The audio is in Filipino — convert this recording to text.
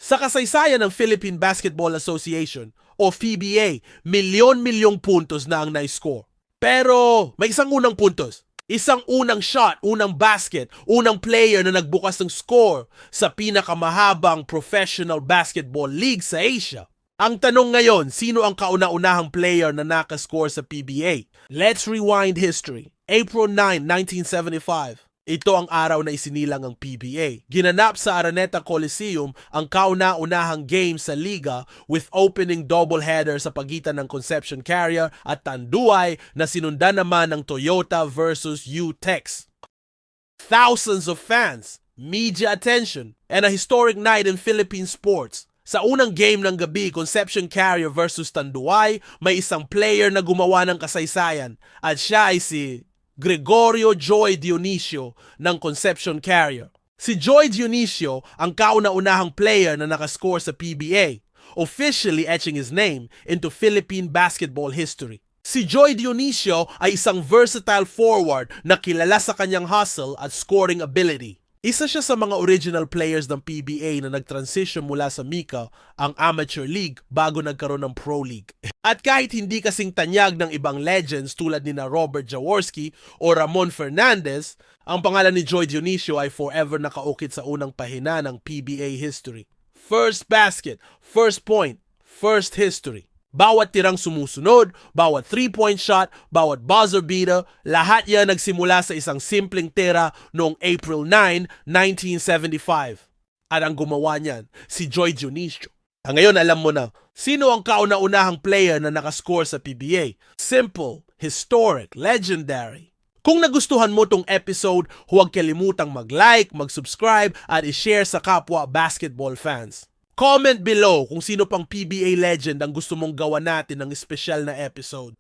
Sa kasaysayan ng Philippine Basketball Association o PBA, milyon-milyong puntos na ang na-score. Pero may isang unang puntos. Isang unang shot, unang basket, unang player na nagbukas ng score sa pinakamahabang professional basketball league sa Asia. Ang tanong ngayon, sino ang kauna-unahang player na nakascore sa PBA? Let's rewind history. April 9, 1975. Ito ang araw na isinilang ang PBA. Ginanap sa Araneta Coliseum ang kauna-unahang game sa liga with opening doubleheader sa pagitan ng Concepcion Carrier at Tanduay na sinundan naman ng Toyota versus UTEX. Thousands of fans, media attention, and a historic night in Philippine sports. Sa unang game ng gabi, Concepcion Carrier versus Tanduay, may isang player na gumawa ng kasaysayan at siya ay si Gregorio Joy Dionisio ng Concepcion Carrier. Si Joy Dionisio ang kauna-unahang player na nakascore sa PBA, officially etching his name into Philippine basketball history. Si Joy Dionisio ay isang versatile forward na kilala sa kanyang hustle at scoring ability. Isa siya sa mga original players ng PBA na nag-transition mula sa MICA, ang amateur league, bago nagkaroon ng pro league. At kahit hindi kasing tanyag ng ibang legends tulad ni na Robert Jaworski o Ramon Fernandez, ang pangalan ni Joy Dionisio ay forever nakaukit sa unang pahina ng PBA history. First basket, first point, first history. Bawat tirang sumusunod, bawat 3-point shot, bawat buzzer beater, lahat yan nagsimula sa isang simpleng tira noong April 9, 1975. At ang gumawa niyan, si Joy Dionisio. Ngayon alam mo na, sino ang kauna-unahang player na nakascore sa PBA? Simple, historic, legendary. Kung nagustuhan mo tong episode, huwag kalimutang mag-like, mag-subscribe at i-share sa kapwa basketball fans. Comment below kung sino pang PBA legend ang gusto mong gawa natin ng espesyal na episode.